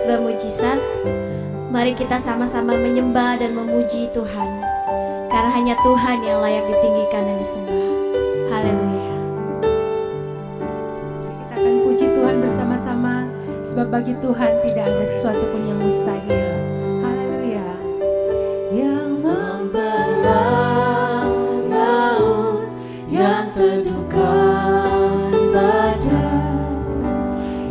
sebuah mujizat. Mari kita sama-sama menyembah dan memuji Tuhan, karena hanya Tuhan yang layak ditinggikan dan disembah. Haleluya. Kita akan puji Tuhan bersama-sama, sebab bagi Tuhan tidak ada sesuatu pun yang mustahil. Haleluya. Yang membelah laut, yang teduhkan badai,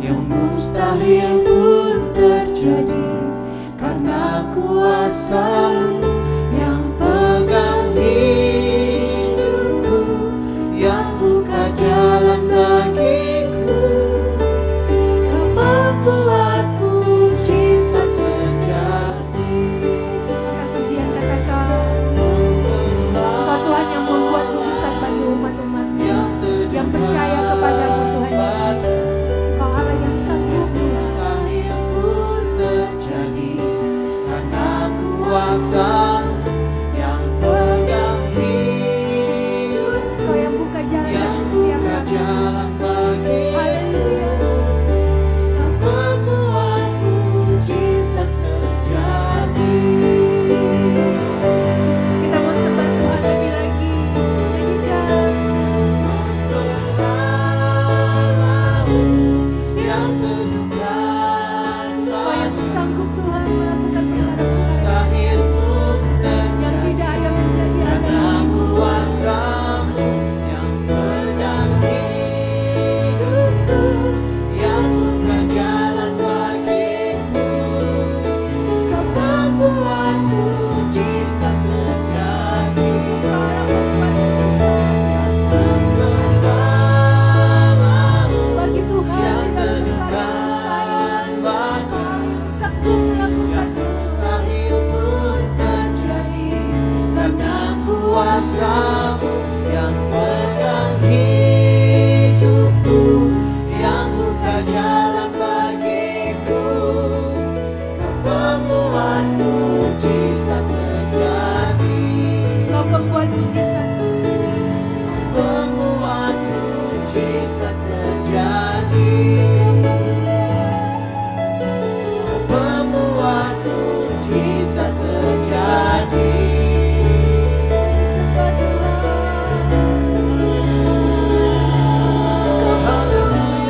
yang mustahil pun terjadi karena kuasa-Mu yang pegang hidupku, yang buka jalan bagiku. Kau pembuat mujizat sejati. Maka pujian katakan, Kau Tuhan yang membuat mujizat bagi umat-umat-Mu yang percaya kepadamu, Tuhan Yesus. Kau Allah yang sanggup, mustahil pun terjadi karena kuasa-Mu yang pegang hidup. Kau yang buka jalan bagi setiap kami. Haleluya. Kau membuat mujizat sejati. Kita mau sembah Tuhan lebih lagi. Nyanyikan. Yang teduhkan, Kau yang sanggup Tuhan melakukan perkara-perkara yang tidak ada menjadi ada. Kuasa-Mu yang pegang hidupku, yang buka jalan bagiku. Kau membuat mujizat sejati. Bagi Tuhan tidak ada mustahil. Kau sanggup melakukan mustahil pun terjadi karena kuasa-Mu yang pegang hidupku, yang buka jalan bagiku. Kau pembuat mujizat sejati. Kau pembuat mujizat. Kau pembuat mujizat sejati. Kau pembuat mujizat sejati. Sembah Tuhan. Haleluya.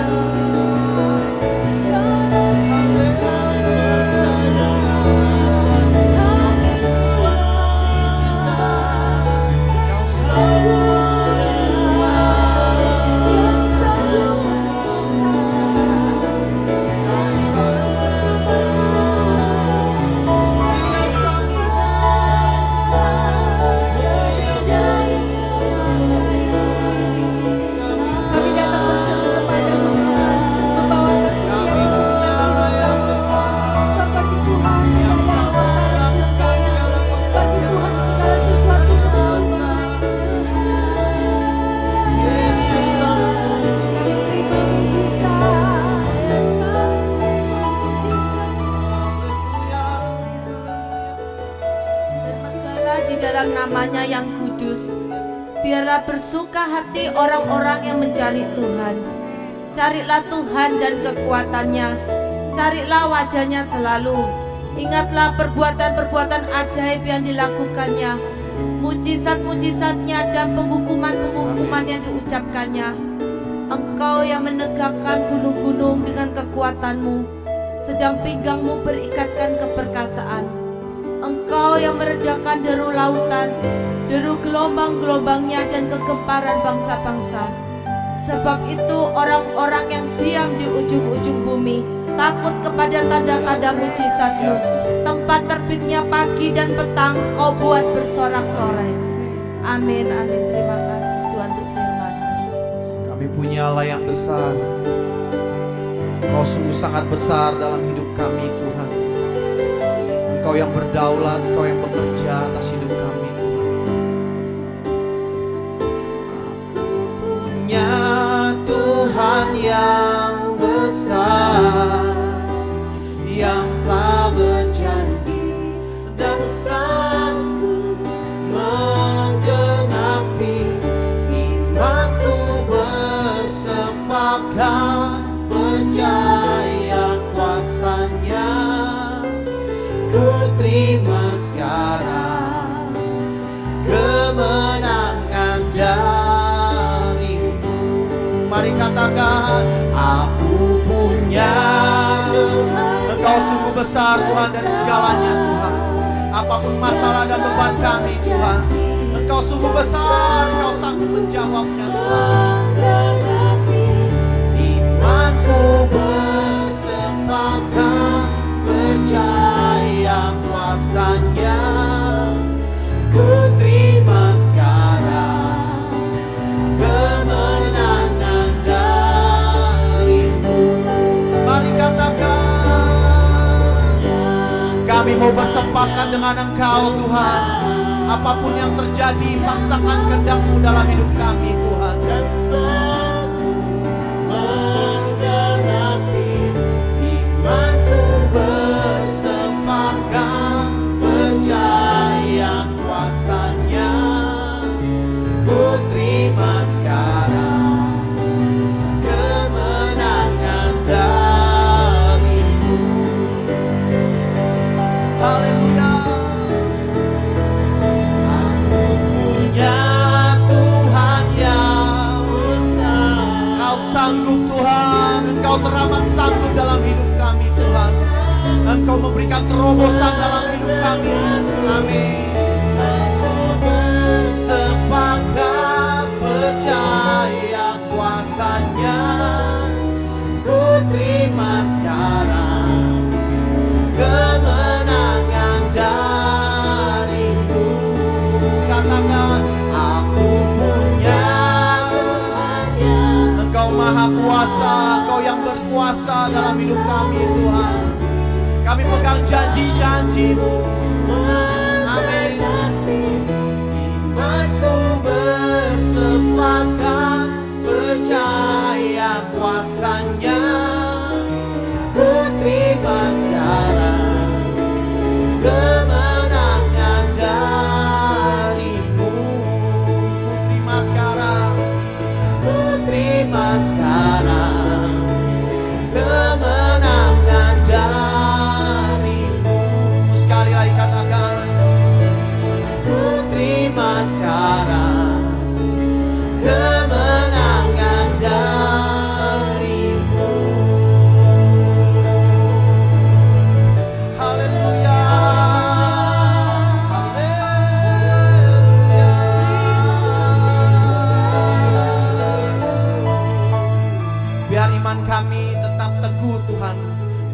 Kami datang berseru kepadamu, Tuhan, membawakan setiap yang besar. Sebab bagi Tuhan tidak ada apa-apa yang mustahil. Bagi Tuhan segala sesuatu bermula. Kami terima mujizat. Bermegahlah di dalam namanya yang kudus. Biarlah bersuka hati orang-orang yang mencari Tuhan. Carilah Tuhan dan kekuatannya. Carilah wajahnya selalu. Ingatlah perbuatan-perbuatan ajaib yang dilakukannya, mujizat-mujizatnya dan penghukuman-penghukuman yang diucapkannya. Engkau yang menegakkan gunung-gunung dengan kekuatanmu, sedang pinggangmu berikatkan keperkasaan. Engkau yang meredakan deru lautan, deru gelombang-gelombangnya dan kegemparan bangsa-bangsa. Sebab itu orang-orang yang diam di ujung-ujung bumi takut kepada tanda-tanda mujizat-Mu. Tempat terbitnya pagi dan petang Kau buat bersorak-sorai. Amin, amin. Terima kasih Tuhan untuk firman. Kami punya Allah yang besar. Kau sungguh sangat besar dalam hidup kami, Tuhan. Engkau yang berdaulat, Engkau yang bekerja atas hidup kami, Tuhan. Aku punya Tuhan yang besar, yang telah berjanji dan sanggup menggenapi imanku bersepakat percaya kuasa-Nya. ku terima sekarang kemenangan darimu. Mari katakan, aku punya. Engkau sungguh besar Tuhan dari segalanya Tuhan. Apapun masalah dan beban kami Tuhan, Engkau sungguh besar, Engkau sanggup menjawabnya Tuhan. Imanku bersepakat percaya kuasanya, ku terima sekarang kemenangan darimu. Mari katakan, kami mau bersepakat dengan Engkau Tuhan. Apapun yang terjadi, paksakan kehendak-Mu dalam hidup kami Tuhan. Dan sanggup menghadapi, imanku bersepakat percaya kuasanya, ku terima sekarang kemenangan darimu. Haleluya. Aku punya Tuhan yang besar. Engkau sanggup Tuhan, Engkau teramat sanggup dalam hidup kami Tuhan. Engkau memberikan terobosan dalam hidup kami. Amin. Aku bersepakat percaya kuasanya, ku terima sekarang kemenangan darimu. Katakan, aku punya Engkau maha kuasa, Engkau yang berkuasa dalam hidup kami Tuhan. Kami pegang janji-janji-Mu. Amin. Imanku bersepakat percaya kuasanya, ku terima sekarang kemenangan darimu. Ku terima sekarang, ku terima sekarang kemenangan darimu. Sekali lagi katakan, ku terima sekarang kemenangan darimu. Haleluya. Haleluya. Biar iman kami tetap teguh Tuhan,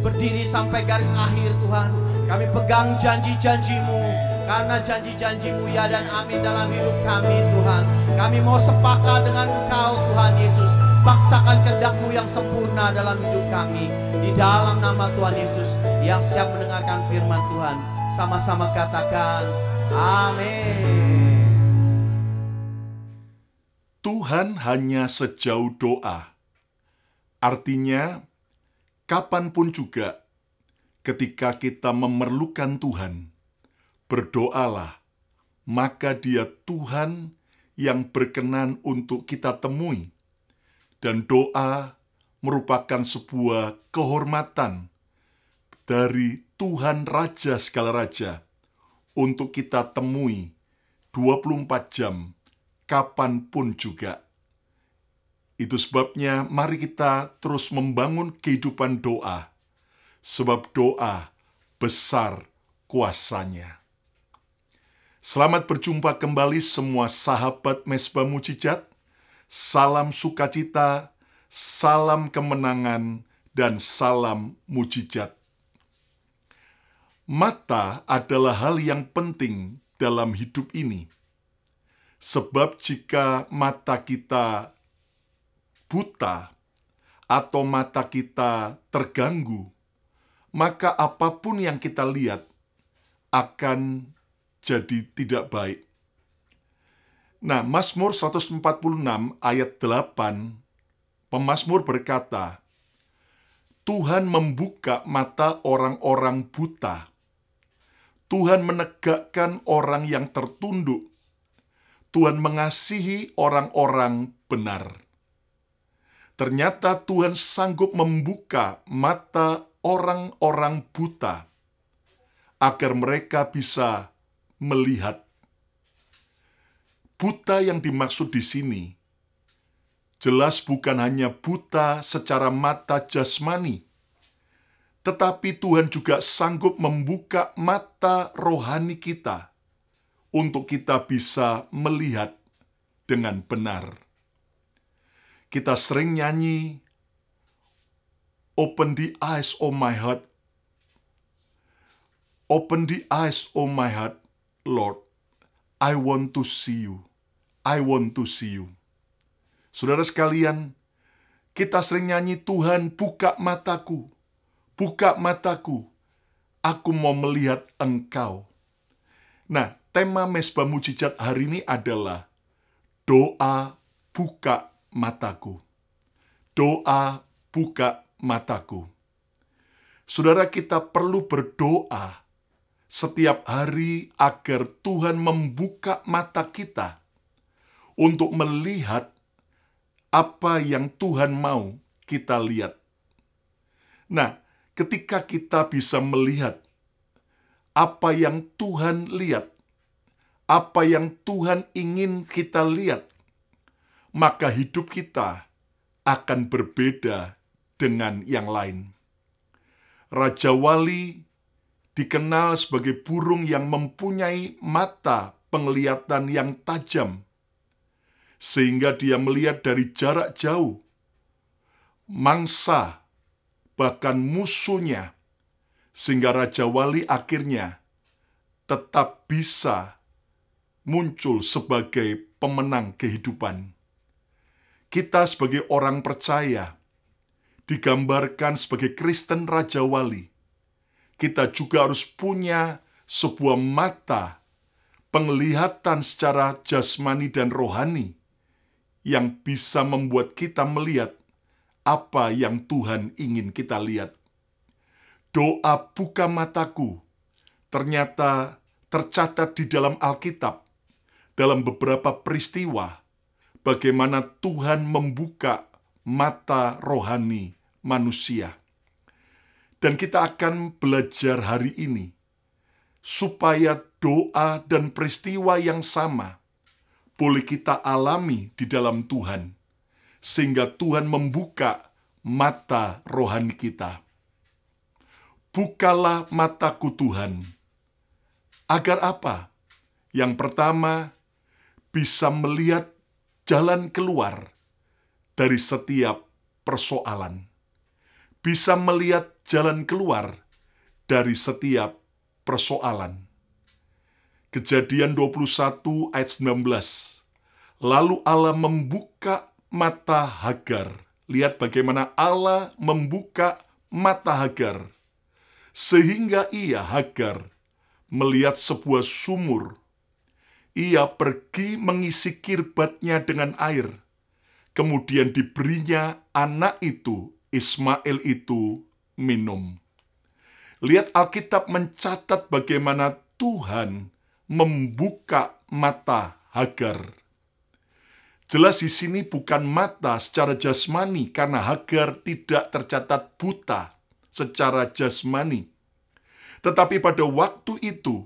berdiri sampai garis akhir Tuhan. Kami pegang janji-janji-Mu, karena janji-janji-Mu ya dan amin dalam hidup kami Tuhan. Kami mau sepakat dengan Engkau Tuhan Yesus. Paksakan kehendak-Mu yang sempurna dalam hidup kami. Di dalam nama Tuhan Yesus yang siap mendengarkan firman Tuhan, sama-sama katakan amin. Tuhan hanya sejauh doa. Artinya, kapanpun juga ketika kita memerlukan Tuhan, berdoalah, maka Dia Tuhan yang berkenan untuk kita temui. Dan doa merupakan sebuah kehormatan dari Tuhan Raja segala Raja untuk kita temui 24 jam, kapanpun juga. Itu sebabnya mari kita terus membangun kehidupan doa, sebab doa besar kuasanya. Selamat berjumpa kembali semua sahabat Mesbah Mujizat. Salam sukacita, salam kemenangan, dan salam mujizat. Mata adalah hal yang penting dalam hidup ini. Sebab jika mata kita buta atau mata kita terganggu, maka apapun yang kita lihat akan jadi tidak baik. Nah, Mazmur 146 ayat 8, pemazmur berkata, Tuhan membuka mata orang-orang buta. Tuhan menegakkan orang yang tertunduk. Tuhan mengasihi orang-orang benar. Ternyata Tuhan sanggup membuka mata orang-orang buta. agar mereka bisa melihat. Buta yang dimaksud di sini jelas bukan hanya buta secara mata jasmani, tetapi Tuhan juga sanggup membuka mata rohani kita untuk kita bisa melihat dengan benar. Kita sering nyanyi, "Open the eyes of my heart. Open the eyes of my heart, Lord. I want to see you. I want to see you." Saudara sekalian, kita sering nyanyi, "Tuhan, buka mataku. Buka mataku. Aku mau melihat Engkau." Nah, tema Mezbah Mujizat hari ini adalah doa buka mataku. Doa buka mataku. Saudara, kita perlu berdoa setiap hari agar Tuhan membuka mata kita untuk melihat apa yang Tuhan mau kita lihat. Nah, ketika kita bisa melihat apa yang Tuhan lihat, apa yang Tuhan ingin kita lihat, maka hidup kita akan berbeda dengan yang lain. Raja Wali dikenal sebagai burung yang mempunyai mata penglihatan yang tajam, sehingga dia melihat dari jarak jauh, mangsa, bahkan musuhnya, sehingga Raja Wali akhirnya tetap bisa muncul sebagai pemenang kehidupan. Kita sebagai orang percaya digambarkan sebagai Kristen Raja Wali. Kita juga harus punya sebuah mata penglihatan secara jasmani dan rohani yang bisa membuat kita melihat apa yang Tuhan ingin kita lihat. Doa buka mataku ternyata tercatat di dalam Alkitab dalam beberapa peristiwa bagaimana Tuhan membuka mata rohani manusia. Dan kita akan belajar hari ini supaya doa dan peristiwa yang sama boleh kita alami di dalam Tuhan, sehingga Tuhan membuka mata rohani kita. Bukalah mataku Tuhan. Agar apa? Yang pertama, bisa melihat jalan keluar dari setiap persoalan. Bisa melihat jalan keluar dari setiap persoalan. Kejadian 21 ayat 19. Lalu Allah membuka mata Hagar. Lihat bagaimana Allah membuka mata Hagar. Sehingga ia, Hagar, melihat sebuah sumur. Ia pergi mengisi kirbatnya dengan air. Kemudian diberinya anak itu, Ismail itu, minum. Lihat Alkitab mencatat bagaimana Tuhan membuka mata Hagar. Jelas di sini bukan mata secara jasmani, karena Hagar tidak tercatat buta secara jasmani. Tetapi pada waktu itu,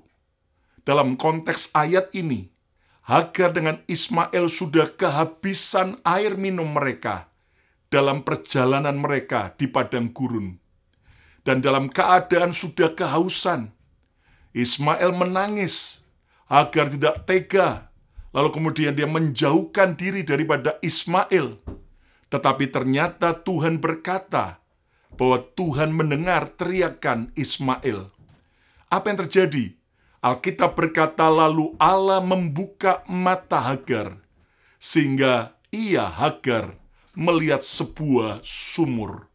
dalam konteks ayat ini, Hagar dengan Ismail sudah kehabisan air minum mereka dalam perjalanan mereka di padang gurun. Dan dalam keadaan sudah kehausan, Ismail menangis. Hagar tidak tega. Lalu kemudian dia menjauhkan diri daripada Ismail. Tetapi ternyata Tuhan berkata bahwa Tuhan mendengar teriakan Ismail. Apa yang terjadi? Alkitab berkata, lalu Allah membuka mata Hagar, sehingga ia, Hagar, melihat sebuah sumur.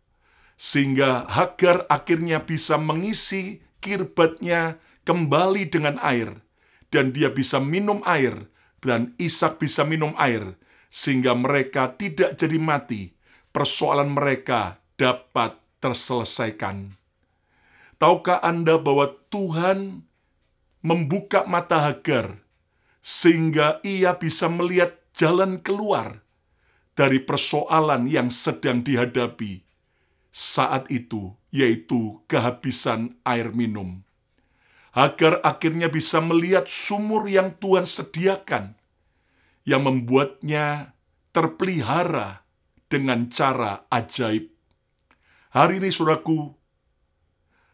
Sehingga Hagar akhirnya bisa mengisi kirbatnya kembali dengan air. Dan dia bisa minum air, dan Ishak bisa minum air, sehingga mereka tidak jadi mati. Persoalan mereka dapat terselesaikan. Tahukah Anda bahwa Tuhan membuka mata Hagar, sehingga ia bisa melihat jalan keluar dari persoalan yang sedang dihadapi saat itu, yaitu kehabisan air minum. Hagar akhirnya bisa melihat sumur yang Tuhan sediakan, yang membuatnya terpelihara dengan cara ajaib. Hari ini, saudaraku,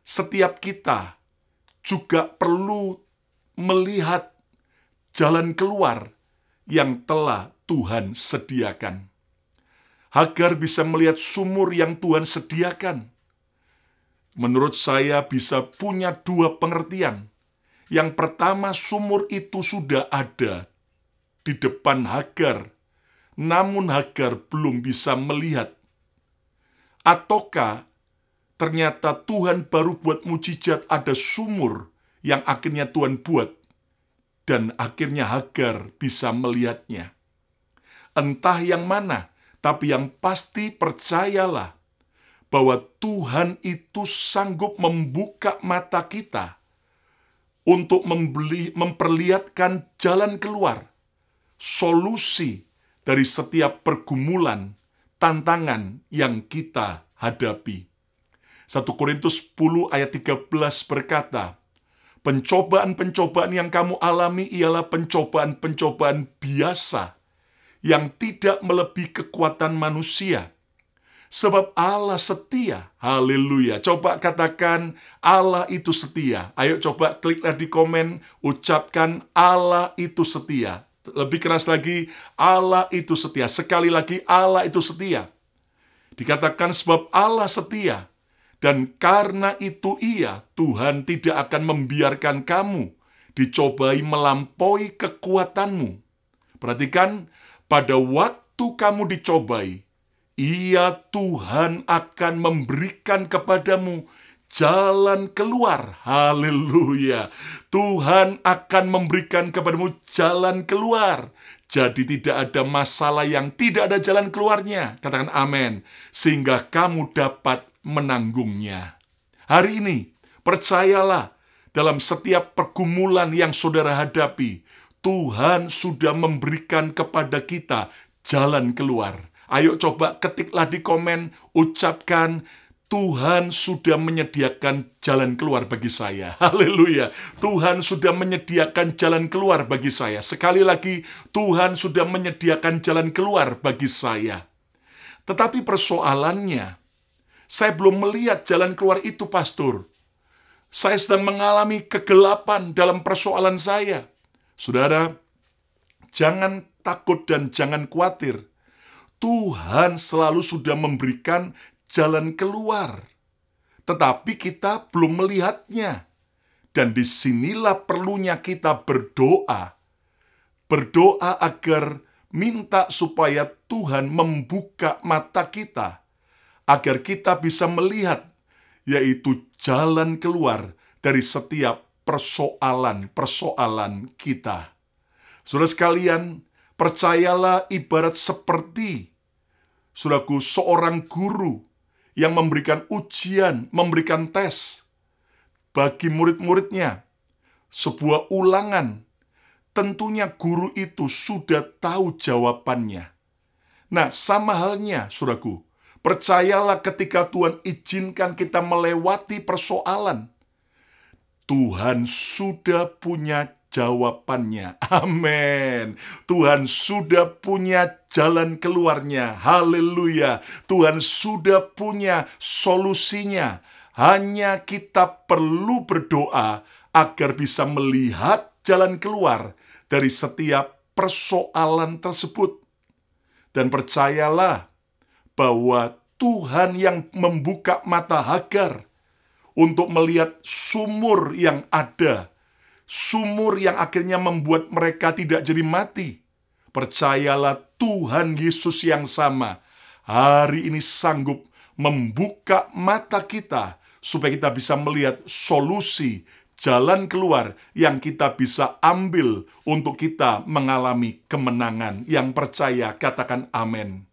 setiap kita juga perlu melihat jalan keluar yang telah Tuhan sediakan. Hagar bisa melihat sumur yang Tuhan sediakan. Menurut saya bisa punya dua pengertian. Yang pertama, sumur itu sudah ada di depan Hagar, namun Hagar belum bisa melihat. Ataukah ternyata Tuhan baru buat mujizat, ada sumur yang akhirnya Tuhan buat, dan akhirnya Hagar bisa melihatnya. Entah yang mana, tapi yang pasti percayalah bahwa Tuhan itu sanggup membuka mata kita untuk memperlihatkan jalan keluar, solusi dari setiap pergumulan, tantangan yang kita hadapi. 1 Korintus 10 ayat 13 berkata, pencobaan-pencobaan yang kamu alami ialah pencobaan-pencobaan biasa yang tidak melebihi kekuatan manusia. Sebab Allah setia. Haleluya. Coba katakan, Allah itu setia. Ayo coba kliklah di komen, ucapkan Allah itu setia. Lebih keras lagi, Allah itu setia. Sekali lagi, Allah itu setia. Dikatakan sebab Allah setia. Dan karena itu Tuhan tidak akan membiarkan kamu dicobai melampaui kekuatanmu. Perhatikan, pada waktu kamu dicobai, Tuhan akan memberikan kepadamu jalan keluar. Haleluya. Tuhan akan memberikan kepadamu jalan keluar. Jadi tidak ada masalah yang tidak ada jalan keluarnya. Katakan amin. Sehingga kamu dapat menanggungnya. Hari ini, percayalah, dalam setiap pergumulan yang saudara hadapi, Tuhan sudah memberikan kepada kita jalan keluar. Ayo coba ketiklah di komen, ucapkan, Tuhan sudah menyediakan jalan keluar bagi saya. Haleluya. Tuhan sudah menyediakan jalan keluar bagi saya. Sekali lagi, Tuhan sudah menyediakan jalan keluar bagi saya. Tetapi persoalannya, saya belum melihat jalan keluar itu, pastor. Saya sedang mengalami kegelapan dalam persoalan saya. Saudara, jangan takut dan jangan khawatir. Tuhan selalu sudah memberikan jalan keluar. Tetapi kita belum melihatnya. Dan disinilah perlunya kita berdoa. Berdoa agar minta supaya Tuhan membuka mata kita. Agar kita bisa melihat, yaitu jalan keluar dari setiap persoalan-persoalan kita. Saudara sekalian, percayalah ibarat seperti, saudaraku, seorang guru yang memberikan ujian, memberikan tes bagi murid-muridnya, sebuah ulangan. Tentunya guru itu sudah tahu jawabannya. Nah, sama halnya, saudaraku, percayalah ketika Tuhan izinkan kita melewati persoalan, Tuhan sudah punya jawabannya. Amin. Tuhan sudah punya jalan keluarnya. Haleluya. Tuhan sudah punya solusinya. Hanya kita perlu berdoa agar bisa melihat jalan keluar dari setiap persoalan tersebut. Dan percayalah bahwa Tuhan yang membuka mata Hagar untuk melihat sumur yang ada, sumur yang akhirnya membuat mereka tidak jadi mati. Percayalah Tuhan Yesus yang sama hari ini sanggup membuka mata kita supaya kita bisa melihat solusi, jalan keluar yang kita bisa ambil untuk kita mengalami kemenangan. Yang percaya katakan amin.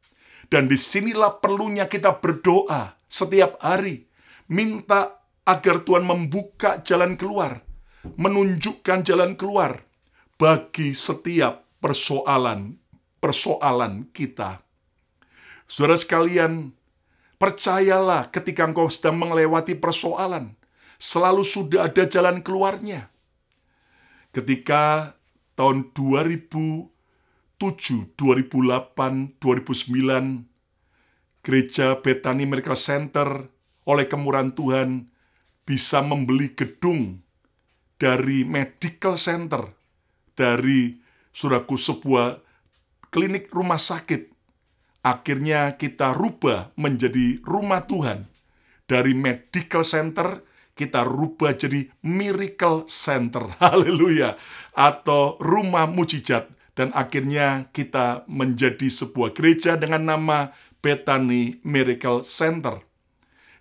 Dan disinilah perlunya kita berdoa setiap hari, minta agar Tuhan membuka jalan keluar, menunjukkan jalan keluar bagi setiap persoalan kita. Saudara sekalian, percayalah ketika engkau sedang melewati persoalan, selalu sudah ada jalan keluarnya. Ketika tahun 2007, 2008, 2009, Gereja Bethany Miracle Center oleh kemurahan Tuhan bisa membeli gedung dari medical center, dari saudaraku sebuah klinik rumah sakit. Akhirnya kita rubah menjadi rumah Tuhan. Dari medical center kita rubah jadi miracle center. Haleluya. Atau rumah mujizat. Dan akhirnya kita menjadi sebuah gereja dengan nama Bethany Miracle Center.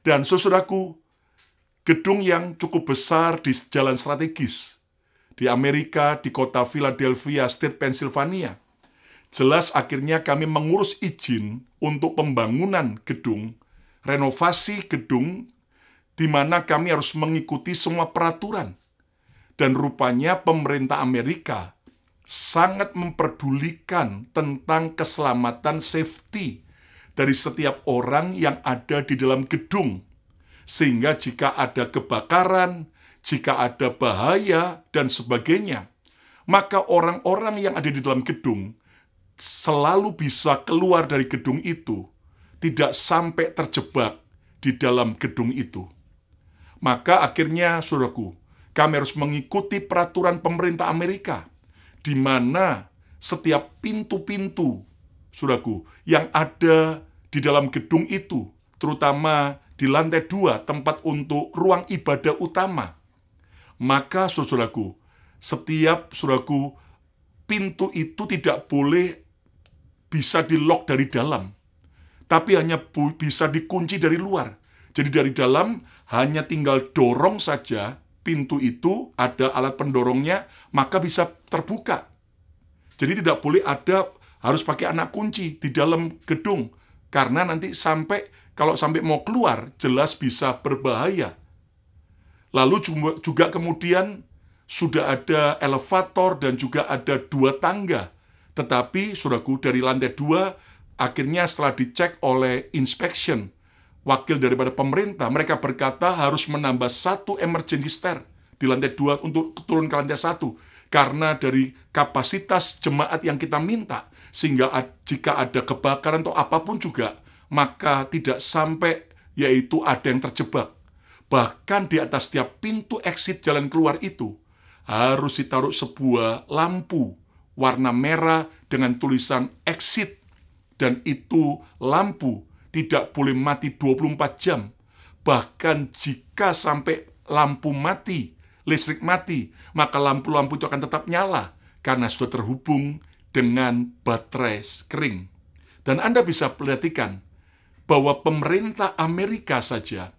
Dan saudaraku, gedung yang cukup besar di jalan strategis di Amerika, di kota Philadelphia, State Pennsylvania. Jelas akhirnya kami mengurus izin untuk pembangunan gedung, renovasi gedung, di mana kami harus mengikuti semua peraturan. Dan rupanya pemerintah Amerika sangat memperdulikan tentang keselamatan safety dari setiap orang yang ada di dalam gedung. Sehingga jika ada kebakaran, jika ada bahaya, dan sebagainya, maka orang-orang yang ada di dalam gedung selalu bisa keluar dari gedung itu, tidak sampai terjebak di dalam gedung itu. Maka akhirnya, saudaraku, kami harus mengikuti peraturan pemerintah Amerika, di mana setiap pintu-pintu, saudaraku, yang ada di dalam gedung itu, terutama di lantai 2, tempat untuk ruang ibadah utama, maka saudaraku, setiap saudaraku, pintu itu tidak boleh bisa di-lock dari dalam, tapi hanya bisa dikunci dari luar. Jadi dari dalam hanya tinggal dorong saja pintu itu, ada alat pendorongnya, maka bisa terbuka. Jadi tidak boleh ada, harus pakai anak kunci di dalam gedung, karena nanti kalau sampai mau keluar, jelas bisa berbahaya. Lalu juga kemudian sudah ada elevator dan juga ada 2 tangga. Tetapi, saudaraku, dari lantai 2, akhirnya setelah dicek oleh inspection, wakil daripada pemerintah, mereka berkata harus menambah 1 emergency stair di lantai 2 untuk turun ke lantai 1. Karena dari kapasitas jemaat yang kita minta, sehingga jika ada kebakaran atau apapun juga, maka tidak sampai yaitu ada yang terjebak. Bahkan di atas setiap pintu exit jalan keluar itu, harus ditaruh sebuah lampu warna merah dengan tulisan exit. Dan itu lampu tidak boleh mati 24 jam. Bahkan jika sampai lampu mati, listrik mati, maka lampu-lampu itu akan tetap nyala karena sudah terhubung dengan baterai kering. Dan Anda bisa perhatikan bahwa pemerintah Amerika saja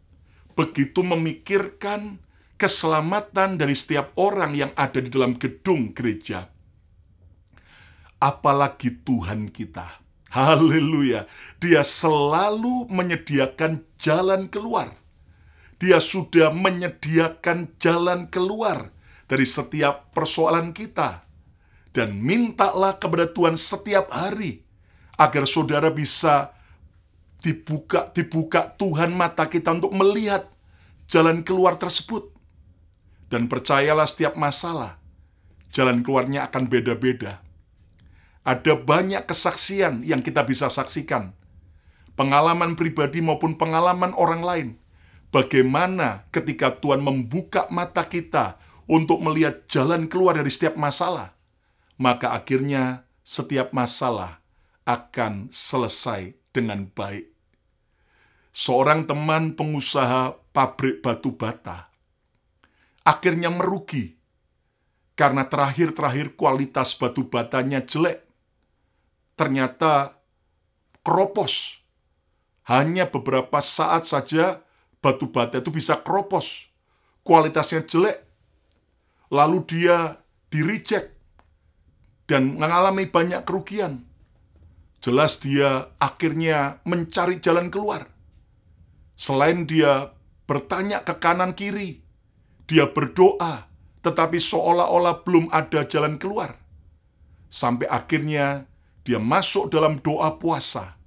begitu memikirkan keselamatan dari setiap orang yang ada di dalam gedung gereja. Apalagi Tuhan kita. Haleluya. Dia selalu menyediakan jalan keluar. Dia sudah menyediakan jalan keluar dari setiap persoalan kita. Dan mintalah kepada Tuhan setiap hari agar saudara bisa dibuka Tuhan mata kita untuk melihat jalan keluar tersebut. Dan percayalah setiap masalah, jalan keluarnya akan beda-beda. Ada banyak kesaksian yang kita bisa saksikan. Pengalaman pribadi maupun pengalaman orang lain. Bagaimana ketika Tuhan membuka mata kita untuk melihat jalan keluar dari setiap masalah, maka akhirnya setiap masalah akan selesai dengan baik. Seorang teman pengusaha pabrik batu bata akhirnya merugi karena terakhir kualitas batu batanya jelek. Ternyata keropos. Hanya beberapa saat saja batu bata itu bisa keropos. Kualitasnya jelek. Lalu dia di-reject dan mengalami banyak kerugian. Jelas dia akhirnya mencari jalan keluar. Selain dia bertanya ke kanan kiri, dia berdoa, tetapi seolah-olah belum ada jalan keluar. Sampai akhirnya dia masuk dalam doa puasa.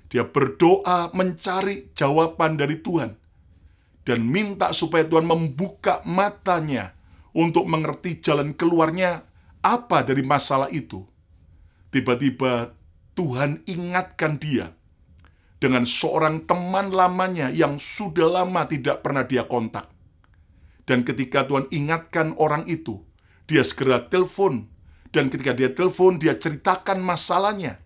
Dia berdoa mencari jawaban dari Tuhan. dan minta supaya Tuhan membuka matanya untuk mengerti jalan keluarnya apa dari masalah itu. Tiba-tiba Tuhan ingatkan dia dengan seorang teman lamanya yang sudah lama tidak pernah dia kontak. Dan ketika Tuhan ingatkan orang itu, dia segera telepon. Dan ketika dia telepon, dia ceritakan masalahnya.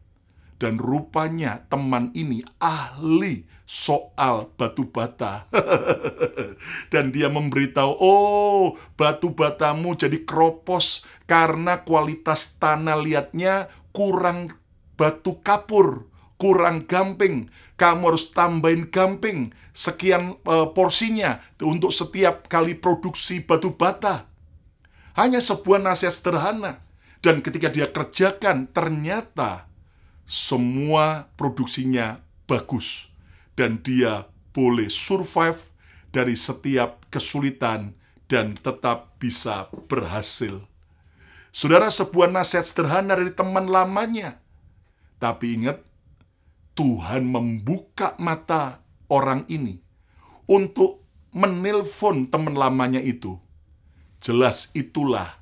Dan rupanya teman ini ahli soal batu bata. Dan dia memberitahu, oh, batu batamu jadi keropos karena kualitas tanah liatnya kurang batu kapur, kurang gamping. Kamu harus tambahin gamping sekian porsinya untuk setiap kali produksi batu bata. Hanya sebuah nasihat sederhana. Dan ketika dia kerjakan, ternyata semua produksinya bagus. Dan dia boleh survive dari setiap kesulitan dan tetap bisa berhasil. Saudara, sebuah nasihat sederhana dari teman lamanya. Tapi ingat, Tuhan membuka mata orang ini untuk menelpon teman lamanya itu. Jelas itulah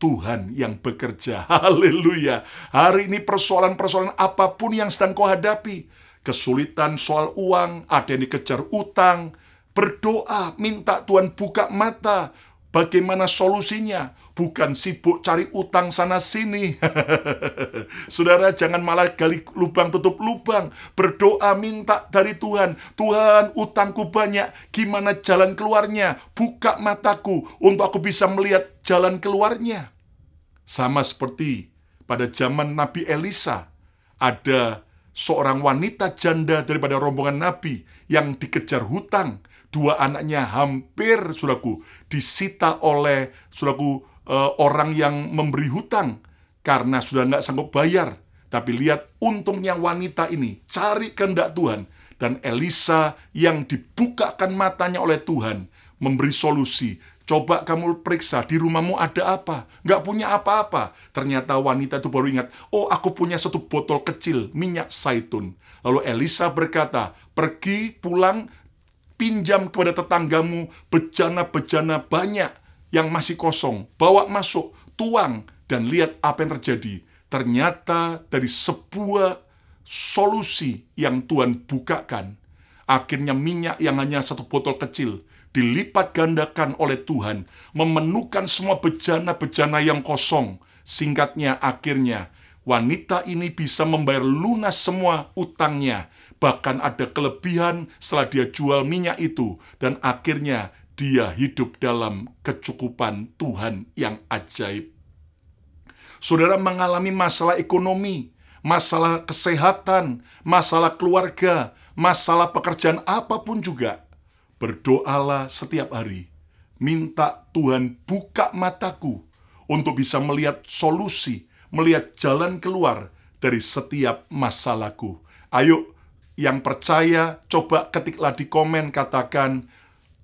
Tuhan yang bekerja. Haleluya. Hari ini persoalan-persoalan apapun yang sedang kau hadapi, kesulitan soal uang, ada yang dikejar utang, berdoa, minta Tuhan buka mata. Bagaimana solusinya? Bukan sibuk cari utang sana-sini. Saudara, jangan malah gali lubang tutup lubang. Berdoa, minta dari Tuhan. Tuhan, utangku banyak. Gimana jalan keluarnya? Buka mataku untuk aku bisa melihat jalan keluarnya. Sama seperti pada zaman Nabi Elisa. Ada seorang wanita janda daripada rombongan Nabi yang dikejar hutang. 2 anaknya hampir, saudaraku, disita oleh, saudaraku, orang yang memberi hutang karena sudah nggak sanggup bayar. Tapi lihat, untungnya wanita ini cari kehendak Tuhan. Dan Elisa yang dibukakan matanya oleh Tuhan memberi solusi. Coba kamu periksa, di rumahmu ada apa? Nggak punya apa-apa. Ternyata wanita itu baru ingat, oh, aku punya satu botol kecil minyak zaitun. Lalu Elisa berkata, pergi pulang, pinjam kepada tetanggamu bejana-bejana banyak yang masih kosong. Bawa masuk, tuang, dan lihat apa yang terjadi. Ternyata dari sebuah solusi yang Tuhan bukakan, akhirnya minyak yang hanya satu botol kecil dilipat gandakan oleh Tuhan, memenuhkan semua bejana-bejana yang kosong. Singkatnya, akhirnya wanita ini bisa membayar lunas semua utangnya. Bahkan ada kelebihan setelah dia jual minyak itu. Dan akhirnya dia hidup dalam kecukupan Tuhan yang ajaib. Saudara mengalami masalah ekonomi, masalah kesehatan, masalah keluarga, masalah pekerjaan apapun juga. Berdoalah setiap hari. Minta Tuhan buka mataku untuk bisa melihat solusi, melihat jalan keluar dari setiap masalahku. Ayo, yang percaya, coba ketiklah di komen, katakan,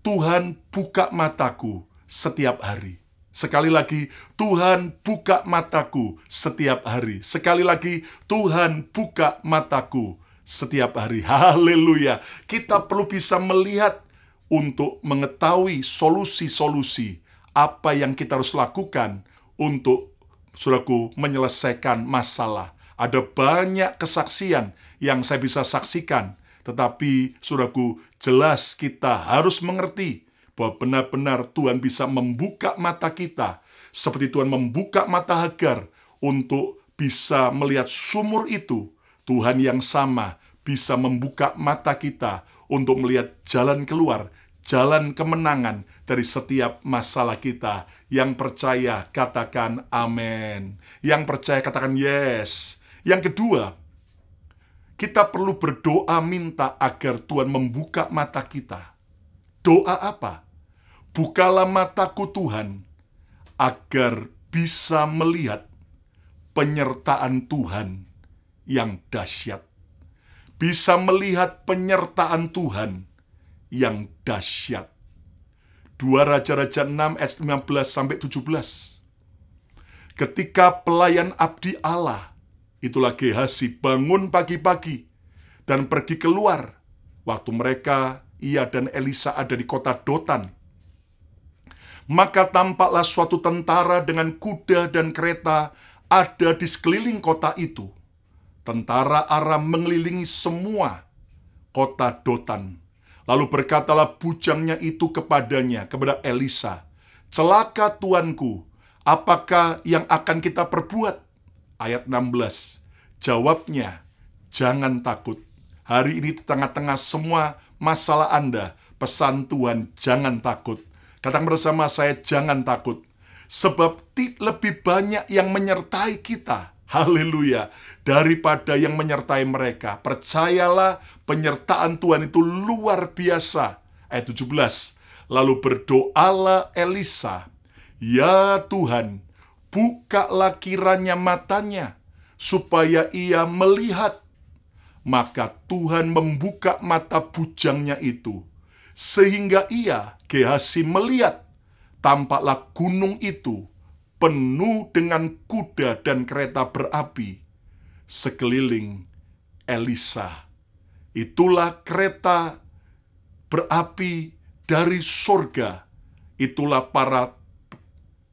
Tuhan buka mataku setiap hari. Sekali lagi, Tuhan buka mataku setiap hari. Sekali lagi, Tuhan buka mataku setiap hari. Haleluya. Kita perlu bisa melihat untuk mengetahui solusi-solusi apa yang kita harus lakukan untuk, saudaraku, menyelesaikan masalah. Ada banyak kesaksian yang saya bisa saksikan, tetapi, saudaraku, jelas kita harus mengerti bahwa benar-benar Tuhan bisa membuka mata kita, seperti Tuhan membuka mata Hagar untuk bisa melihat sumur itu. Tuhan yang sama bisa membuka mata kita untuk melihat jalan keluar, jalan kemenangan dari setiap masalah kita. Yang percaya, katakan amin. Yang percaya, katakan yes. Yang kedua, kita perlu berdoa minta agar Tuhan membuka mata kita. Doa apa? Bukalah mataku Tuhan, agar bisa melihat penyertaan Tuhan yang dahsyat. Bisa melihat penyertaan Tuhan yang dahsyat. 2 Raja-Raja 6 ayat 15-17. Ketika pelayan abdi Allah, itulah Gehazi, bangun pagi-pagi dan pergi keluar. Waktu mereka ia dan Elisa ada di kota Dotan. Maka tampaklah suatu tentara dengan kuda dan kereta ada di sekeliling kota itu. Tentara Aram mengelilingi semua kota Dotan. Lalu berkatalah bujangnya itu kepada Elisa, "Celaka tuanku, apakah yang akan kita perbuat?" Ayat 16, jawabnya, "Jangan takut. Hari ini di tengah-tengah semua masalah Anda, pesan Tuhan, jangan takut." Katakan bersama saya, jangan takut. Sebab lebih banyak yang menyertai kita, haleluya, daripada yang menyertai mereka. Percayalah, penyertaan Tuhan itu luar biasa. Ayat 17, lalu berdoalah Elisa, "Ya Tuhan, bukalah kiranya matanya, supaya ia melihat." Maka Tuhan membuka mata bujangnya itu, sehingga ia, Gehazi, melihat, tampaklah gunung itu penuh dengan kuda dan kereta berapi sekeliling Elisa. Itulah kereta berapi dari surga. Itulah para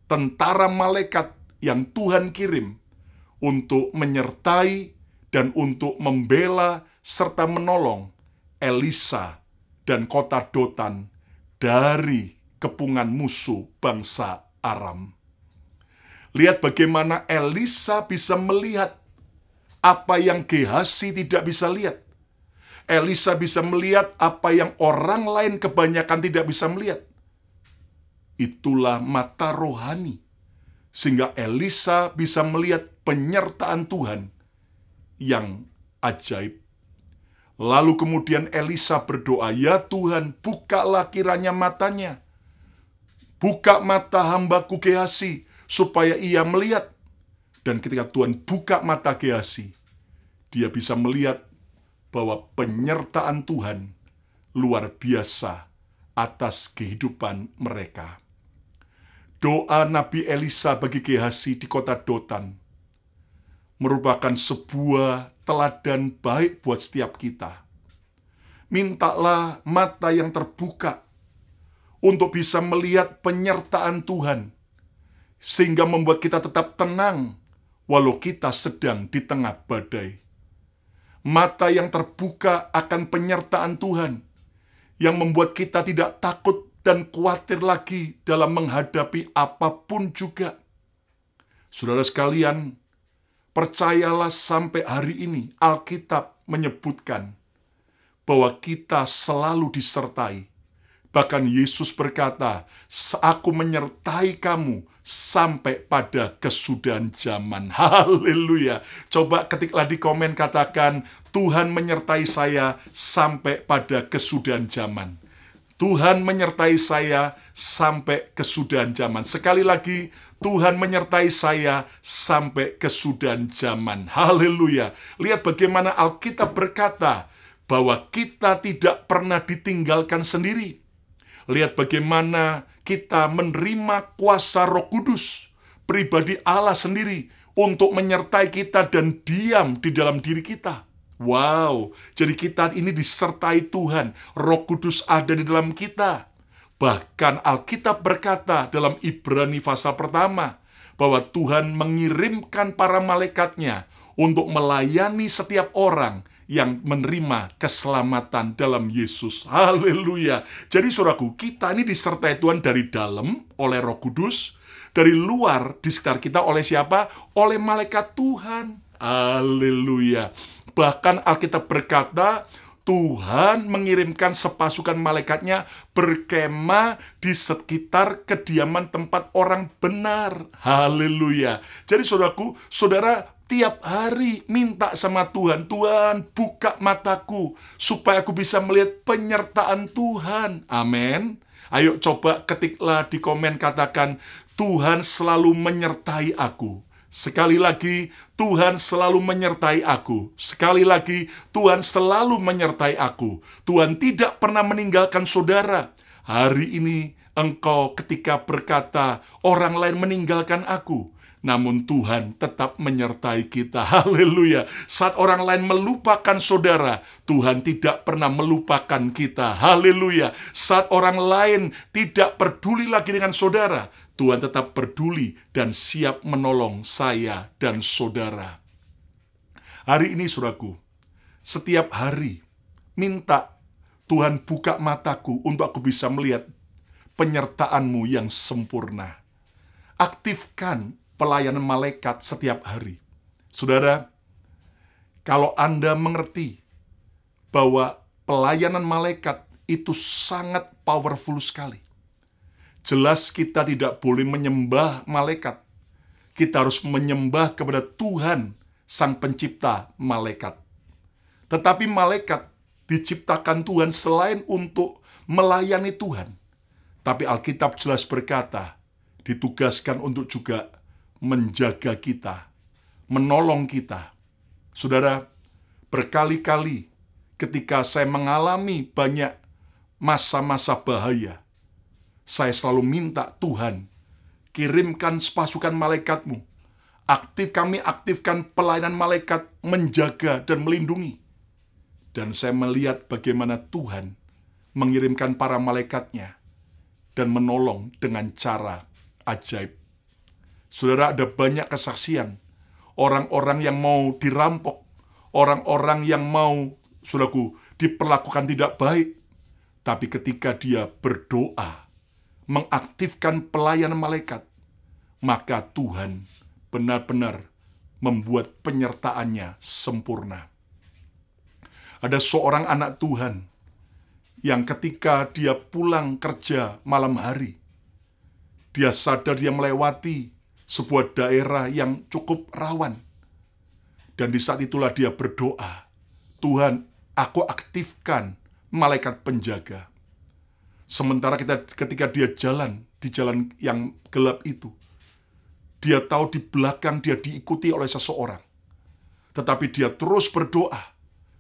tentara malaikat yang Tuhan kirim untuk menyertai dan untuk membela serta menolong Elisa dan kota Dotan dari kepungan musuh bangsa Aram. Lihat bagaimana Elisa bisa melihat apa yang Gehazi tidak bisa lihat. Elisa bisa melihat apa yang orang lain kebanyakan tidak bisa melihat. Itulah mata rohani, sehingga Elisa bisa melihat penyertaan Tuhan yang ajaib. Lalu kemudian Elisa berdoa, "Ya Tuhan, bukalah kiranya matanya. Buka mata hambaku Gehazi, supaya ia melihat." Dan ketika Tuhan buka mata Gehazi, dia bisa melihat bahwa penyertaan Tuhan luar biasa atas kehidupan mereka. Doa Nabi Elisa bagi Gehazi di kota Dotan merupakan sebuah teladan baik buat setiap kita. Mintalah mata yang terbuka untuk bisa melihat penyertaan Tuhan, sehingga membuat kita tetap tenang walau kita sedang di tengah badai. Mata yang terbuka akan penyertaan Tuhan, yang membuat kita tidak takut dan khawatir lagi dalam menghadapi apapun juga. Saudara sekalian, percayalah sampai hari ini Alkitab menyebutkan bahwa kita selalu disertai. Bahkan Yesus berkata, "Aku menyertai kamu sampai pada kesudahan zaman." Haleluya. Coba ketiklah di komen, katakan, "Tuhan menyertai saya sampai pada kesudahan zaman." Tuhan menyertai saya sampai kesudahan zaman. Sekali lagi, Tuhan menyertai saya sampai kesudahan zaman. Haleluya. Lihat bagaimana Alkitab berkata bahwa kita tidak pernah ditinggalkan sendiri. Lihat bagaimana kita menerima kuasa Roh Kudus, pribadi Allah sendiri, untuk menyertai kita dan diam di dalam diri kita. Wow, jadi kita ini disertai Tuhan, Roh Kudus ada di dalam kita. Bahkan Alkitab berkata dalam Ibrani pasal pertama, bahwa Tuhan mengirimkan para malaikatnya untuk melayani setiap orang yang menerima keselamatan dalam Yesus. Haleluya. Jadi saudaraku, kita ini disertai Tuhan dari dalam oleh Roh Kudus, dari luar di sekitar kita oleh siapa? Oleh malaikat Tuhan. Haleluya. Bahkan Alkitab berkata, Tuhan mengirimkan sepasukan malaikatnya berkemah di sekitar kediaman tempat orang benar. Haleluya. Jadi saudaraku, saudara tiap hari minta sama Tuhan, "Tuhan, buka mataku supaya aku bisa melihat penyertaan Tuhan." Amin. Ayo coba ketiklah di komen, katakan, "Tuhan selalu menyertai aku." Sekali lagi, Tuhan selalu menyertai aku. Sekali lagi, Tuhan selalu menyertai aku. Tuhan tidak pernah meninggalkan saudara. Hari ini engkau ketika berkata, "Orang lain meninggalkan aku," namun Tuhan tetap menyertai kita. Haleluya. Saat orang lain melupakan saudara, Tuhan tidak pernah melupakan kita. Haleluya. Saat orang lain tidak peduli lagi dengan saudara, Tuhan tetap peduli dan siap menolong saya dan saudara. Hari ini saudaraku, setiap hari minta Tuhan buka mataku untuk aku bisa melihat penyertaan-Mu yang sempurna. Aktifkan pelayanan malaikat setiap hari. Saudara, kalau Anda mengerti bahwa pelayanan malaikat itu sangat powerful sekali. Jelas kita tidak boleh menyembah malaikat. Kita harus menyembah kepada Tuhan, Sang Pencipta malaikat. Tetapi malaikat diciptakan Tuhan selain untuk melayani Tuhan. Tapi Alkitab jelas berkata, ditugaskan untuk juga menjaga kita, menolong kita. Saudara, berkali-kali ketika saya mengalami banyak masa-masa bahaya, saya selalu minta Tuhan, kirimkan pasukan malaikat-Mu. Kami aktifkan pelayanan malaikat menjaga dan melindungi. Dan saya melihat bagaimana Tuhan mengirimkan para malaikatnya dan menolong dengan cara ajaib. Saudara, ada banyak kesaksian. Orang-orang yang mau dirampok, orang-orang yang mau, saudaraku, diperlakukan tidak baik. Tapi ketika dia berdoa, mengaktifkan pelayanan malaikat, maka Tuhan benar-benar membuat penyertaannya sempurna. Ada seorang anak Tuhan yang ketika dia pulang kerja malam hari, dia sadar dia melewati sebuah daerah yang cukup rawan. Dan di saat itulah dia berdoa, Tuhan, aku aktifkan malaikat penjaga. Sementara ketika dia jalan di jalan yang gelap itu, dia tahu di belakang dia diikuti oleh seseorang. Tetapi dia terus berdoa,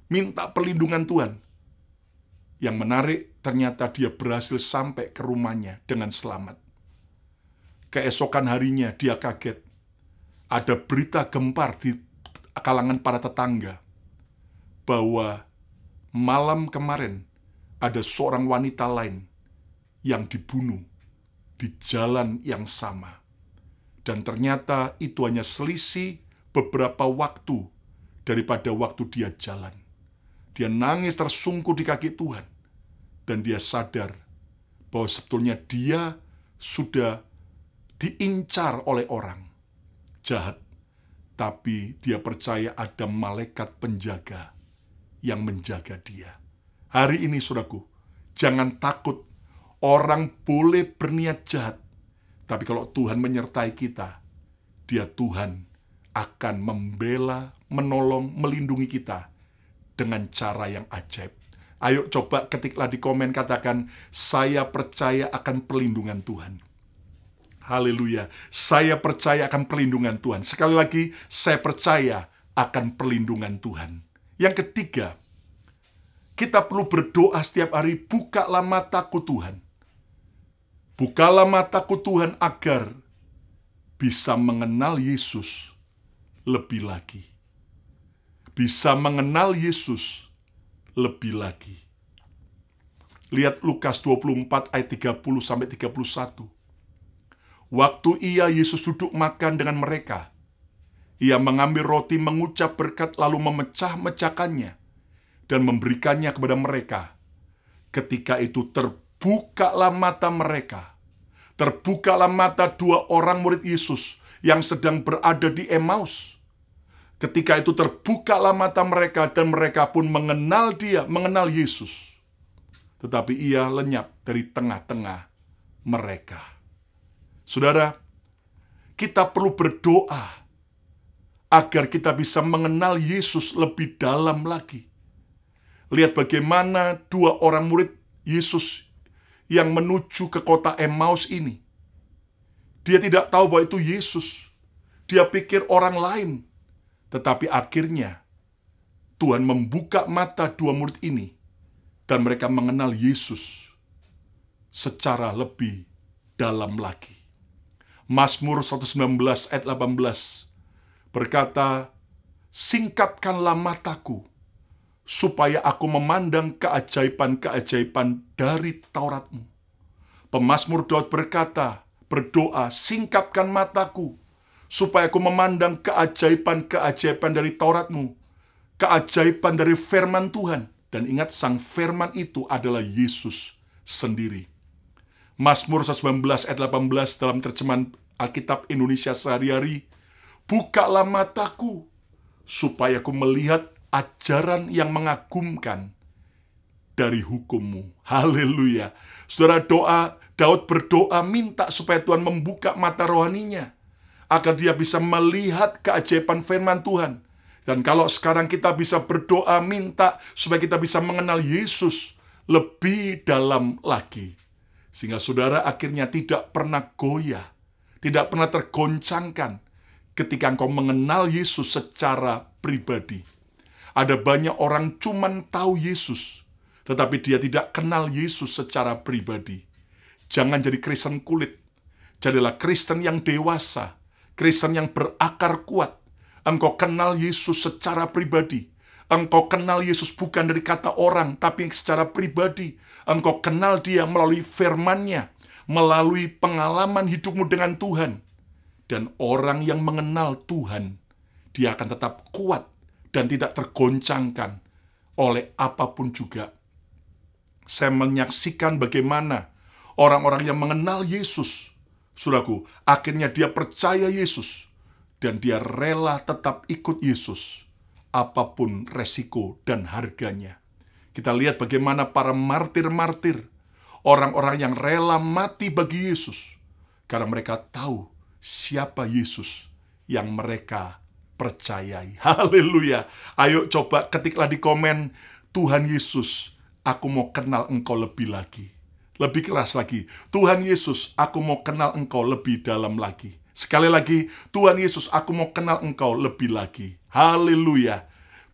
minta perlindungan Tuhan. Yang menarik, ternyata dia berhasil sampai ke rumahnya dengan selamat. Keesokan harinya dia kaget. Ada berita gempar di kalangan para tetangga bahwa malam kemarin ada seorang wanita lain yang dibunuh di jalan yang sama. Dan ternyata itu hanya selisih beberapa waktu daripada waktu dia jalan. Dia nangis tersungkur di kaki Tuhan. Dan dia sadar bahwa sebetulnya dia sudah diincar oleh orang jahat. Tapi dia percaya ada malaikat penjaga yang menjaga dia. Hari ini, saudaraku, jangan takut. Orang boleh berniat jahat. Tapi kalau Tuhan menyertai kita, dia Tuhan akan membela, menolong, melindungi kita dengan cara yang ajaib. Ayo coba ketiklah di komen, katakan, saya percaya akan perlindungan Tuhan. Haleluya, saya percaya akan perlindungan Tuhan. Sekali lagi, saya percaya akan perlindungan Tuhan. Yang ketiga, kita perlu berdoa setiap hari, bukalah mataku Tuhan. Bukalah mataku Tuhan agar bisa mengenal Yesus lebih lagi. Bisa mengenal Yesus lebih lagi. Lihat Lukas 24 ayat 30-31. Waktu Yesus duduk makan dengan mereka, ia mengambil roti, mengucap berkat, lalu memecah-mecahkannya dan memberikannya kepada mereka. Ketika itu terbukalah mata mereka. Terbukalah mata dua orang murid Yesus yang sedang berada di Emmaus. Ketika itu terbukalah mata mereka dan mereka pun mengenal dia, mengenal Yesus. Tetapi ia lenyap dari tengah-tengah mereka. Saudara, kita perlu berdoa agar kita bisa mengenal Yesus lebih dalam lagi. Lihat bagaimana dua orang murid Yesus yang menuju ke kota Emmaus ini. Dia tidak tahu bahwa itu Yesus. Dia pikir orang lain. Tetapi akhirnya Tuhan membuka mata dua murid ini dan mereka mengenal Yesus secara lebih dalam lagi. Mazmur 119 ayat 18 berkata, "Singkapkanlah mataku, supaya aku memandang keajaiban-keajaiban dari Taurat-Mu." Pemazmur Daud berdoa, "Singkapkan mataku, supaya aku memandang keajaiban-keajaiban dari Taurat-Mu, keajaiban dari firman Tuhan." Dan ingat, sang firman itu adalah Yesus sendiri. Mazmur 119 ayat 18 dalam terjemahan Alkitab Indonesia Sehari-Hari, "Bukalah mataku, supaya aku melihat ajaran yang mengagumkan dari hukum-Mu." Haleluya. Saudara, Daud berdoa minta supaya Tuhan membuka mata rohaninya, agar dia bisa melihat keajaiban firman Tuhan. Dan kalau sekarang kita bisa berdoa minta supaya kita bisa mengenal Yesus lebih dalam lagi. Sehingga saudara akhirnya tidak pernah goyah, tidak pernah tergoncangkan ketika engkau mengenal Yesus secara pribadi. Ada banyak orang cuman tahu Yesus, tetapi dia tidak kenal Yesus secara pribadi. Jangan jadi Kristen kulit. Jadilah Kristen yang dewasa, Kristen yang berakar kuat. Engkau kenal Yesus secara pribadi. Engkau kenal Yesus bukan dari kata orang, tapi secara pribadi. Engkau kenal Dia melalui firman-Nya, melalui pengalaman hidupmu dengan Tuhan. Dan orang yang mengenal Tuhan, dia akan tetap kuat dan tidak tergoncangkan oleh apapun juga. Saya menyaksikan bagaimana orang-orang yang mengenal Yesus, saudaraku, akhirnya dia percaya Yesus, dan dia rela tetap ikut Yesus, apapun resiko dan harganya. Kita lihat bagaimana para martir-martir, orang-orang yang rela mati bagi Yesus, karena mereka tahu siapa Yesus yang mereka percayai. Haleluya. Ayo coba ketiklah di komen, "Tuhan Yesus, aku mau kenal Engkau lebih lagi." Lebih keras lagi, "Tuhan Yesus, aku mau kenal Engkau lebih dalam lagi." Sekali lagi, "Tuhan Yesus, aku mau kenal Engkau lebih lagi." Haleluya.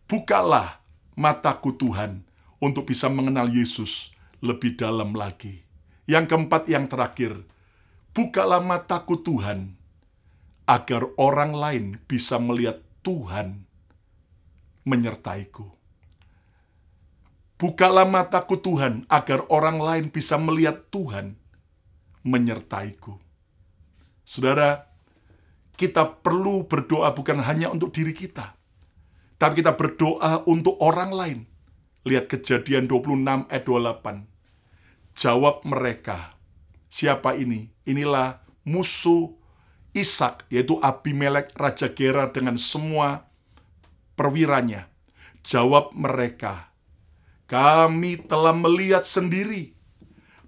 Bukalah mataku Tuhan untuk bisa mengenal Yesus lebih dalam lagi. Yang keempat, yang terakhir, bukalah mataku Tuhan agar orang lain bisa melihat Tuhan menyertaiku. Bukalah mataku Tuhan agar orang lain bisa melihat Tuhan menyertaiku. Saudara, kita perlu berdoa bukan hanya untuk diri kita, tapi kita berdoa untuk orang lain. Lihat Kejadian 26 ayat 28. Jawab mereka, "Siapa ini?" Inilah musuh Ishak, yaitu Abimelek, Raja Gerar dengan semua perwiranya. Jawab mereka, "Kami telah melihat sendiri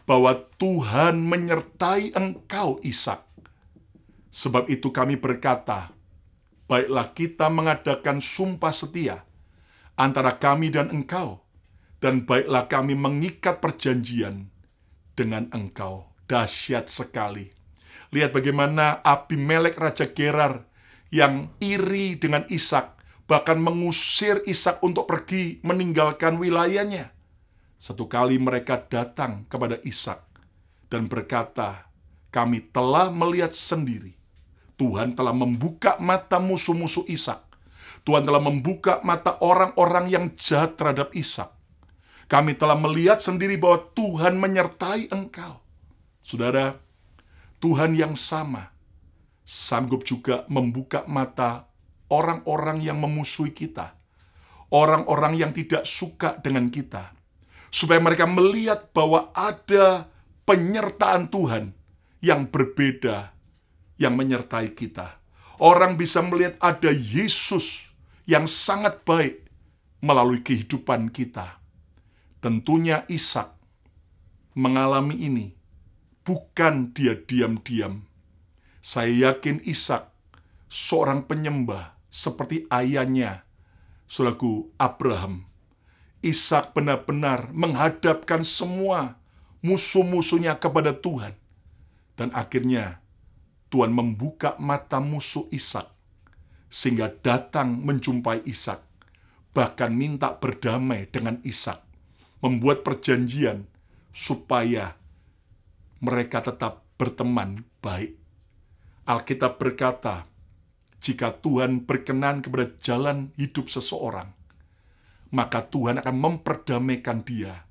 bahwa Tuhan menyertai engkau, Ishak. Sebab itu kami berkata, baiklah kita mengadakan sumpah setia antara kami dan engkau, dan baiklah kami mengikat perjanjian dengan engkau." Dahsyat sekali. Lihat bagaimana Abimelek Raja Gerar yang iri dengan Ishak, bahkan mengusir Ishak untuk pergi meninggalkan wilayahnya. Satu kali mereka datang kepada Ishak dan berkata, "Kami telah melihat sendiri. Tuhan telah membuka mata musuh-musuh Ishak. Tuhan telah membuka mata orang-orang yang jahat terhadap Ishak. Kami telah melihat sendiri bahwa Tuhan menyertai engkau." Saudara, Tuhan yang sama sanggup juga membuka mata orang-orang yang memusuhi kita, orang-orang yang tidak suka dengan kita, supaya mereka melihat bahwa ada penyertaan Tuhan yang berbeda yang menyertai kita. Orang bisa melihat ada Yesus yang sangat baik melalui kehidupan kita. Tentunya Ishak mengalami ini, bukan dia diam-diam. Saya yakin Ishak seorang penyembah seperti ayahnya, saudaraku, Abraham. Ishak benar-benar menghadapkan semua musuh-musuhnya kepada Tuhan. Dan akhirnya Tuhan membuka mata musuh Ishak, sehingga datang menjumpai Ishak, bahkan minta berdamai dengan Ishak, membuat perjanjian supaya mereka tetap berteman baik. Alkitab berkata, jika Tuhan berkenan kepada jalan hidup seseorang, maka Tuhan akan memperdamaikan dia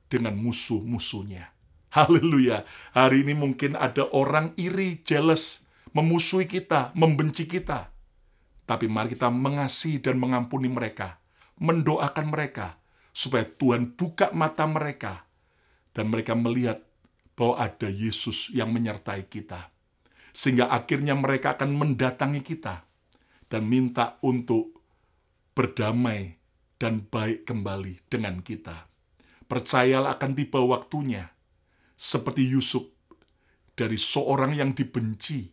dengan musuh-musuhnya. Haleluya. Hari ini mungkin ada orang iri, jealous, memusuhi kita, membenci kita. Tapi mari kita mengasihi dan mengampuni mereka, mendoakan mereka, supaya Tuhan buka mata mereka, dan mereka melihat bahwa ada Yesus yang menyertai kita. Sehingga akhirnya mereka akan mendatangi kita, dan minta untuk berdamai dan baik kembali dengan kita. Percayalah akan tiba waktunya, seperti Yusuf, dari seorang yang dibenci,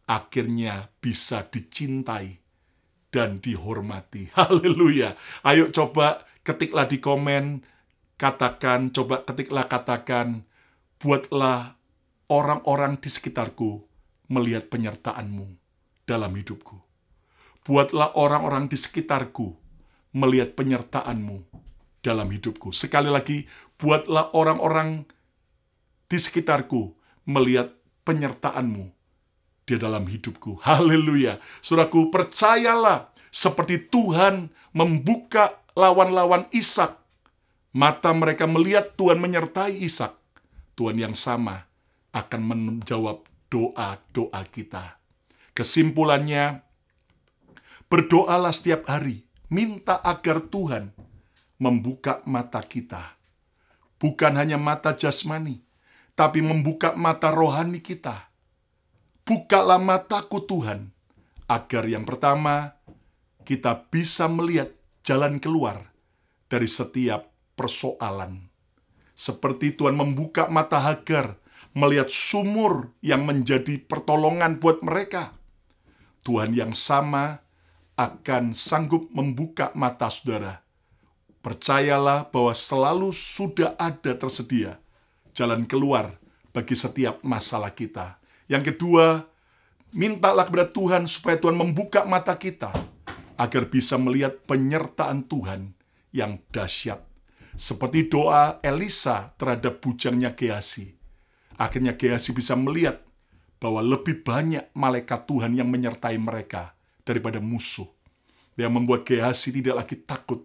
akhirnya bisa dicintai dan dihormati. Haleluya. Ayo coba ketiklah di komen, coba ketiklah katakan, buatlah orang-orang di sekitarku melihat penyertaan-Mu dalam hidupku. Buatlah orang-orang di sekitarku melihat penyertaan-Mu dalam hidupku. Sekali lagi, buatlah orang-orang di sekitarku melihat penyertaan-Mu di dalam hidupku. Haleluya. Saudaraku, percayalah seperti Tuhan membuka lawan-lawan Ishak. Mata mereka melihat Tuhan menyertai Ishak. Tuhan yang sama akan menjawab doa-doa kita. Kesimpulannya, berdoalah setiap hari. Minta agar Tuhan membuka mata kita. Bukan hanya mata jasmani, tapi membuka mata rohani kita. Bukalah mataku Tuhan, agar yang pertama, kita bisa melihat jalan keluar dari setiap persoalan. Seperti Tuhan membuka mata Hagar, melihat sumur yang menjadi pertolongan buat mereka. Tuhan yang sama akan sanggup membuka mata saudara. Percayalah bahwa selalu sudah ada tersedia jalan keluar bagi setiap masalah kita. Yang kedua, mintalah kepada Tuhan supaya Tuhan membuka mata kita agar bisa melihat penyertaan Tuhan yang dahsyat. Seperti doa Elisa terhadap bujangnya Gehazi. Akhirnya Gehazi bisa melihat bahwa lebih banyak malaikat Tuhan yang menyertai mereka daripada musuh. Yang membuat Gehazi tidak lagi takut,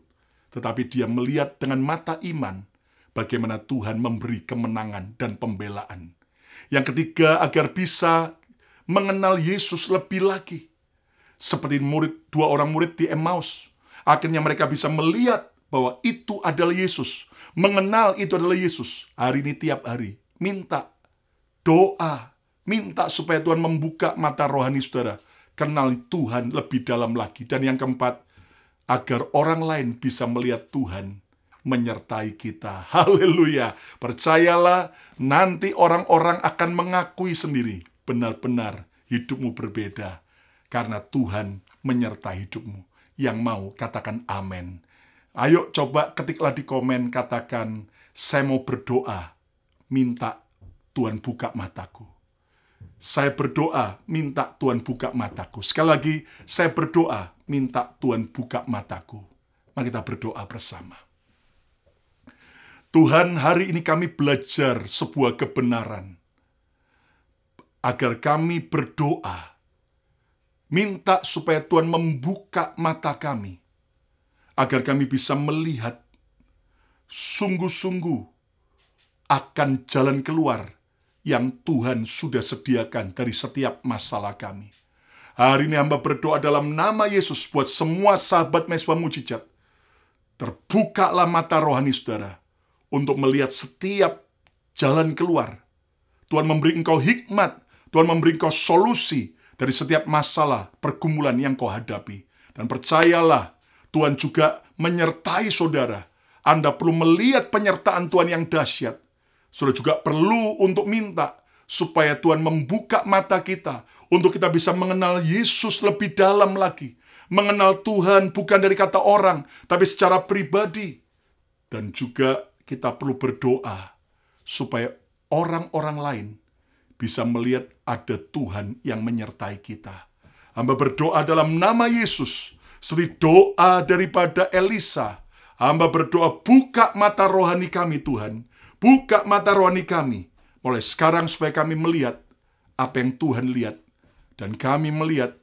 tetapi dia melihat dengan mata iman bagaimana Tuhan memberi kemenangan dan pembelaan. Yang ketiga, agar bisa mengenal Yesus lebih lagi. Seperti dua orang murid di Emmaus. Akhirnya mereka bisa melihat bahwa itu adalah Yesus. Mengenal itu adalah Yesus. Hari ini tiap hari, minta doa. Minta supaya Tuhan membuka mata rohani saudara. Kenal Tuhan lebih dalam lagi. Dan yang keempat, agar orang lain bisa melihat Tuhan menyertai kita. Haleluya. Percayalah, nanti orang-orang akan mengakui sendiri, benar-benar hidupmu berbeda. Karena Tuhan menyertai hidupmu. Yang mau, katakan amin. Ayo coba ketiklah di komen, katakan, saya mau berdoa, minta Tuhan buka mataku. Saya berdoa, minta Tuhan buka mataku. Sekali lagi, saya berdoa, minta Tuhan buka mataku. Mari kita berdoa bersama. Tuhan, hari ini kami belajar sebuah kebenaran. Agar kami berdoa, minta supaya Tuhan membuka mata kami. Agar kami bisa melihat sungguh-sungguh akan jalan keluar yang Tuhan sudah sediakan dari setiap masalah kami. Hari ini hamba berdoa dalam nama Yesus buat semua sahabat Mesbah Mujizat. Terbukalah mata rohani saudara untuk melihat setiap jalan keluar. Tuhan memberi engkau hikmat, Tuhan memberi engkau solusi dari setiap masalah pergumulan yang kau hadapi. Dan percayalah, Tuhan juga menyertai saudara. Anda perlu melihat penyertaan Tuhan yang dahsyat. Saudara juga perlu untuk minta supaya Tuhan membuka mata kita untuk kita bisa mengenal Yesus lebih dalam lagi. Mengenal Tuhan bukan dari kata orang, tapi secara pribadi. Dan juga kita perlu berdoa supaya orang-orang lain bisa melihat ada Tuhan yang menyertai kita. Hamba berdoa dalam nama Yesus, seperti doa daripada Elisa. Hamba berdoa, buka mata rohani kami Tuhan. Buka mata rohani kami mulai sekarang supaya kami melihat apa yang Tuhan lihat Dan kami melihat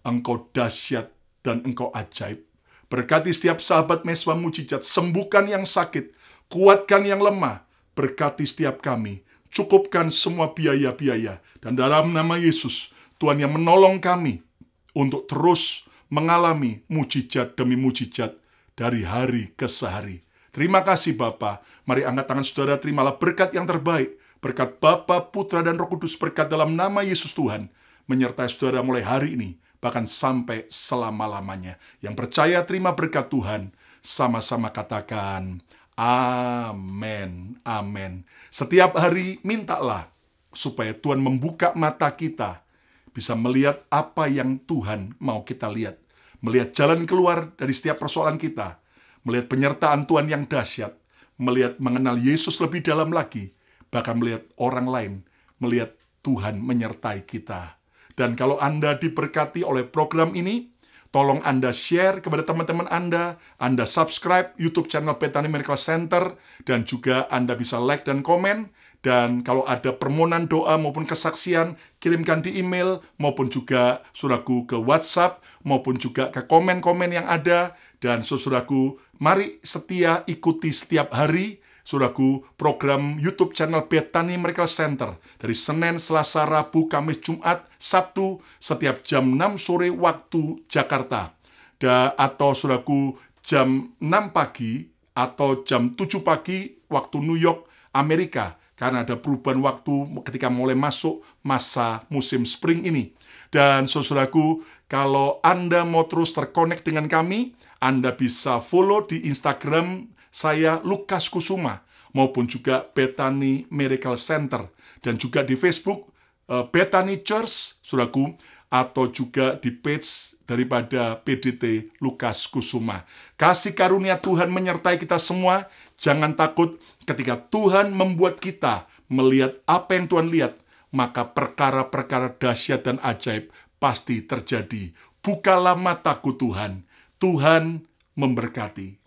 Engkau dahsyat dan Engkau ajaib. Berkati setiap sahabat Mesbah Mujizat, sembuhkan yang sakit, kuatkan yang lemah, berkati setiap kami, cukupkan semua biaya-biaya. Dan dalam nama Yesus, Tuhan yang menolong kami untuk terus mengalami mujizat demi mujizat dari hari ke hari. Terima kasih Bapa. Mari angkat tangan saudara, terimalah berkat yang terbaik. Berkat Bapa, Putra, dan Roh Kudus, berkat dalam nama Yesus Tuhan, menyertai saudara mulai hari ini, bahkan sampai selama-lamanya. Yang percaya terima berkat Tuhan, sama-sama katakan, amin, amin. Setiap hari mintalah supaya Tuhan membuka mata kita, bisa melihat apa yang Tuhan mau kita lihat. Melihat jalan keluar dari setiap persoalan kita. Melihat penyertaan Tuhan yang dahsyat. Melihat mengenal Yesus lebih dalam lagi. Bahkan melihat orang lain. Melihat Tuhan menyertai kita. Dan kalau Anda diberkati oleh program ini, tolong Anda share kepada teman-teman Anda subscribe YouTube channel Bethany Miracle Center, dan juga Anda bisa like dan komen. Dan kalau ada permohonan doa maupun kesaksian, kirimkan di email, maupun juga saudaraku ke WhatsApp, maupun juga ke komen-komen yang ada. Dan saudaraku, mari setia ikuti setiap hari, saudaraku, program YouTube channel Bethany Miracle Center. Dari Senin, Selasa, Rabu, Kamis, Jumat, Sabtu, setiap jam 6 sore waktu Jakarta. Atau saudaraku, jam 6 pagi atau jam 7 pagi waktu New York, Amerika. Karena ada perubahan waktu ketika mulai masuk masa musim spring ini. Dan saudaraku, kalau Anda mau terus terkonek dengan kami, Anda bisa follow di Instagram saya Lukas Kusuma, maupun juga Bethany Miracle Center. Dan juga di Facebook Bethany Church, saudaraku, atau juga di page daripada PDT Lukas Kusuma. Kasih karunia Tuhan menyertai kita semua. Jangan takut. Ketika Tuhan membuat kita melihat apa yang Tuhan lihat, maka perkara-perkara dahsyat dan ajaib pasti terjadi. Bukalah mataku Tuhan. Tuhan memberkati.